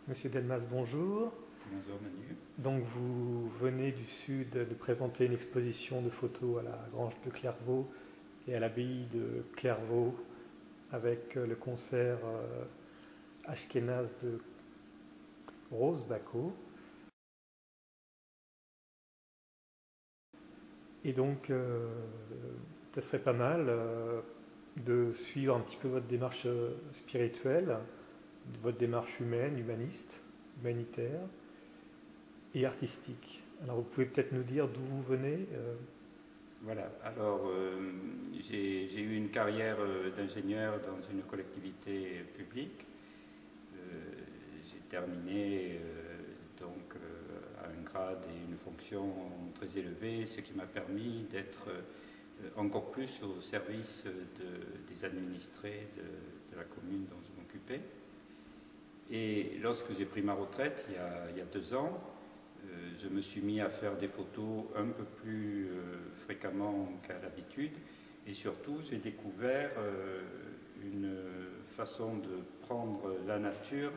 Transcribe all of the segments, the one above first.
Monsieur Delmas, bonjour. Bonjour Manu. Donc vous venez du Sud de présenter une exposition de photos à la Grange de Clairvaux et à l'abbaye de Clairvaux avec le concert Ashkénaze de Rose Bacco. Et donc ça serait pas mal de suivre un petit peu votre démarche spirituelle, votre démarche humaine, humaniste, humanitaire et artistique. Alors vous pouvez peut-être nous dire d'où vous venez. Voilà, alors j'ai eu une carrière d'ingénieur dans une collectivité publique. J'ai terminé à un grade et une fonction très élevée, ce qui m'a permis d'être encore plus au service des administrés de la commune dont je m'occupais. Et lorsque j'ai pris ma retraite, il y a 2 ans, je me suis mis à faire des photos un peu plus fréquemment qu'à l'habitude. Et surtout, j'ai découvert une façon de prendre la nature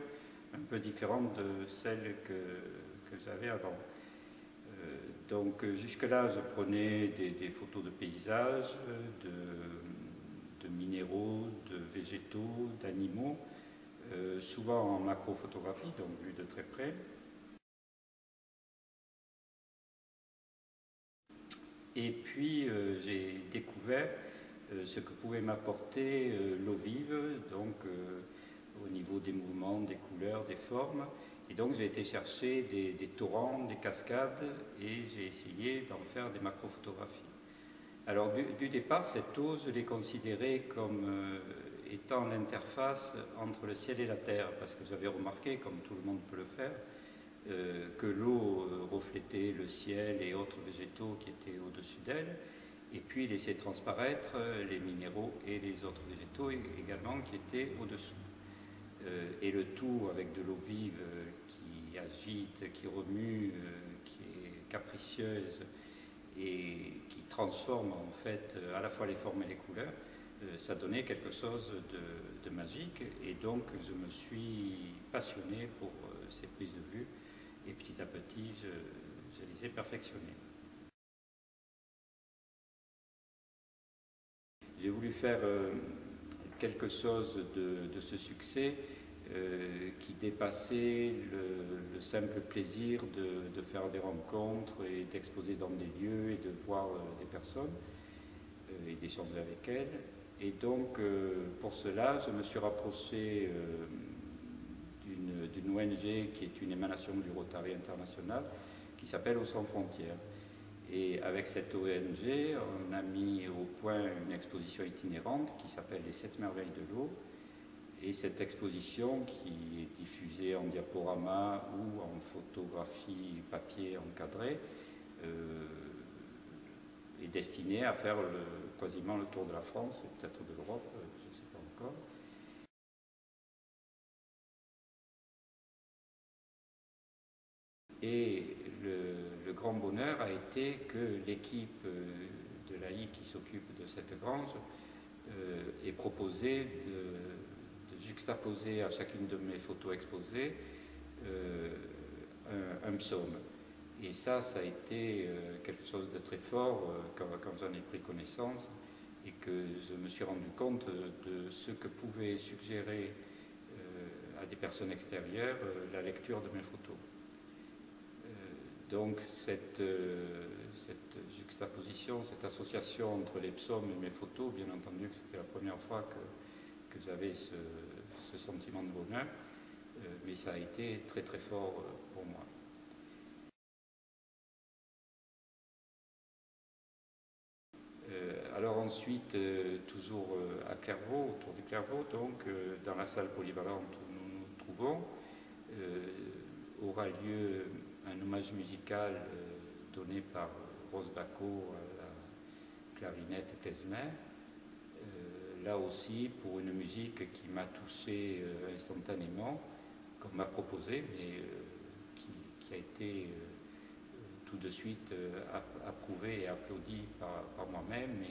un peu différente de celle que j'avais avant. Donc jusque-là, je prenais des photos de paysages, de minéraux, de végétaux, d'animaux, souvent en macrophotographie, donc vu de très près. Et puis j'ai découvert ce que pouvait m'apporter l'eau vive, donc au niveau des mouvements, des couleurs, des formes. Et donc j'ai été chercher des torrents, des cascades, et j'ai essayé d'en faire des macrophotographies. Alors du départ, cette eau, je l'ai considérée comme étant l'interface entre le ciel et la terre, parce que j'avais remarqué, comme tout le monde peut le faire, que l'eau reflétait le ciel et autres végétaux qui étaient au-dessus d'elle, et puis laissait transparaître les minéraux et les autres végétaux également qui étaient au-dessous. Et le tout avec de l'eau vive qui agite, qui remue, qui est capricieuse et qui transforme en fait à la fois les formes et les couleurs, ça donnait quelque chose de magique, et donc je me suis passionné pour ces prises de vue. Et petit à petit, je les ai perfectionnés. J'ai voulu faire quelque chose de ce succès qui dépassait le simple plaisir de faire des rencontres et d'exposer dans des lieux et de voir des personnes et d'échanger avec elles. Et donc, pour cela, je me suis rapproché d'une ONG qui est une émanation du Rotary International, qui s'appelle Eaux sans frontières. Et avec cette ONG, on a mis au point une exposition itinérante qui s'appelle Les 7 merveilles de l'eau. Et cette exposition, qui est diffusée en diaporama ou en photographie papier encadrée, est destinée à faire quasiment le tour de la France et peut-être de l'Europe, je ne sais pas encore. Et le grand bonheur a été que l'équipe de l'AI qui s'occupe de cette grange ait proposé de juxtaposer à chacune de mes photos exposées un psaume. Et ça a été quelque chose de très fort quand j'en ai pris connaissance, et que je me suis rendu compte de ce que pouvait suggérer à des personnes extérieures la lecture de mes photos. Donc cette juxtaposition, cette association entre les psaumes et mes photos, bien entendu que c'était la première fois que j'avais ce sentiment de bonheur, mais ça a été très très fort pour moi. Alors ensuite, toujours à Clairvaux, autour de Clairvaux, donc dans la salle polyvalente où nous nous trouvons, aura lieu un hommage musical donné par Rose Bacco à la clarinette klezmer. Là aussi pour une musique qui m'a touché instantanément, qu'on m'a proposé, mais qui a été tout de suite approuvé et applaudi par moi-même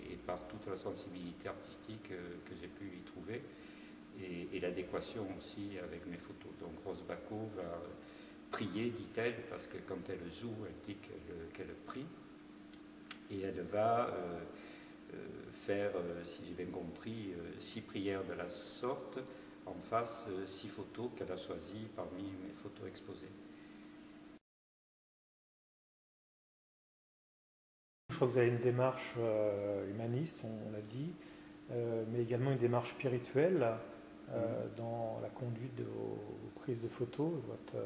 et par toute la sensibilité artistique que j'ai pu y trouver. et l'adéquation aussi avec mes photos. Donc Rose Bacot va prier, dit-elle, parce que quand elle joue, elle dit qu'elle prie, et elle va faire, si j'ai bien compris, 6 prières de la sorte, en face 6 photos qu'elle a choisies parmi mes photos exposées. Vous avez une démarche humaniste, on l'a dit, mais également une démarche spirituelle dans la conduite de vos prises de photos, votre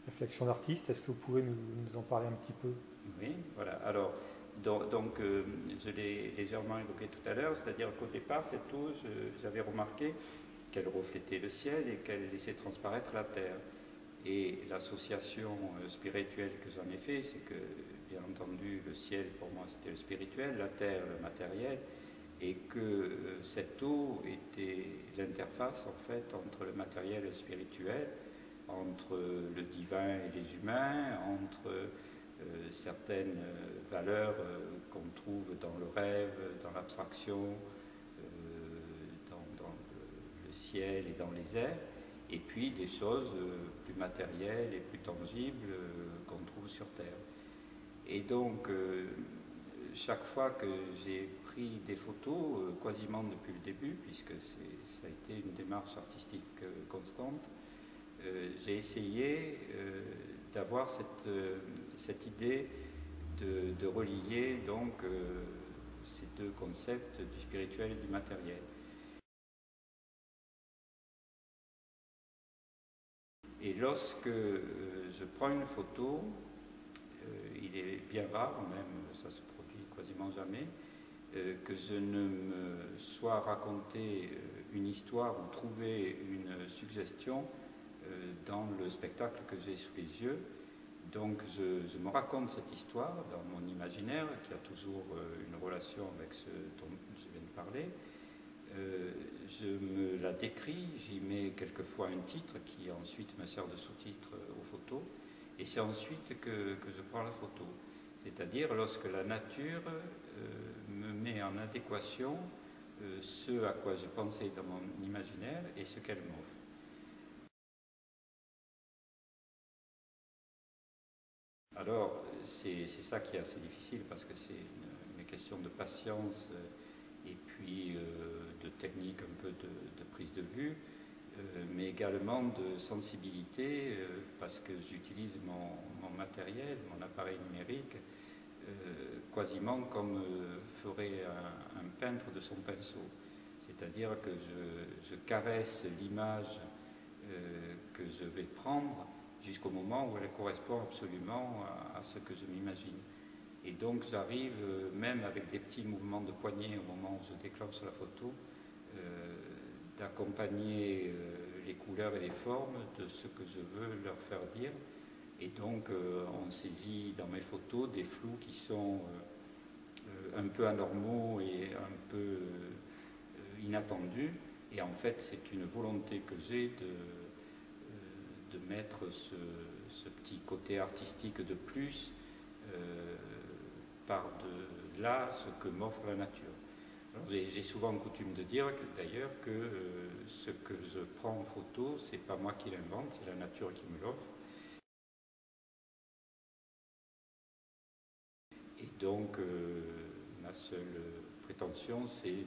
réflexion d'artiste. Est-ce que vous pouvez nous en parler un petit peu? Oui, voilà. Alors, donc je l'ai légèrement évoqué tout à l'heure, c'est-à-dire qu'au départ, cette eau, j'avais remarqué qu'elle reflétait le ciel et qu'elle laissait transparaître la terre. Et l'association spirituelle que j'en ai fait, c'est que, bien entendu, le ciel, pour moi, c'était le spirituel, la terre, le matériel, et que cette eau était l'interface, en fait, entre le matériel et le spirituel, entre le divin et les humains, entre certaines valeurs qu'on trouve dans le rêve, dans l'abstraction, dans le ciel et dans les airs, et puis des choses plus matérielles et plus tangibles qu'on trouve sur Terre. Et donc, chaque fois que j'ai pris des photos, quasiment depuis le début, puisque ça a été une démarche artistique constante, j'ai essayé d'avoir cette idée de relier donc ces deux concepts du spirituel et du matériel. Et lorsque je prends une photo, il est bien rare, même ça se produit quasiment jamais, que je ne me sois raconté une histoire ou trouvé une suggestion dans le spectacle que j'ai sous les yeux. Donc je me raconte cette histoire dans mon imaginaire, qui a toujours une relation avec ce dont je viens de parler. Je me la décris, j'y mets quelquefois un titre qui ensuite me sert de sous-titre aux photos, et c'est ensuite que je prends la photo. C'est-à-dire lorsque la nature me met en adéquation ce à quoi j'ai pensé dans mon imaginaire et ce qu'elle m'offre. Alors, c'est ça qui est assez difficile parce que c'est une question de patience et puis de technique un peu de prise de vue, mais également de sensibilité parce que j'utilise mon matériel, mon appareil numérique, quasiment comme ferait un peintre de son pinceau. C'est-à-dire que je caresse l'image que je vais prendre jusqu'au moment où elle correspond absolument à ce que je m'imagine. Et donc j'arrive, même avec des petits mouvements de poignet au moment où je déclenche la photo, d'accompagner les couleurs et les formes de ce que je veux leur faire dire. Et donc on saisit dans mes photos des flous qui sont un peu anormaux et un peu inattendus. Et en fait, c'est une volonté que j'ai de mettre ce petit côté artistique de plus par de là ce que m'offre la nature. J'ai souvent coutume de dire d'ailleurs que ce que je prends en photo, c'est pas moi qui l'invente, c'est la nature qui me l'offre. Et donc ma seule prétention, c'est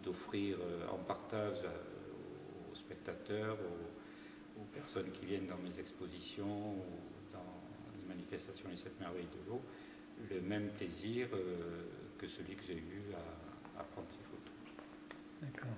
d'offrir en partage aux spectateurs, aux personnes qui viennent dans mes expositions ou dans les manifestations Les 7 merveilles de l'eau, le même plaisir que celui que j'ai eu à prendre ces photos. D'accord.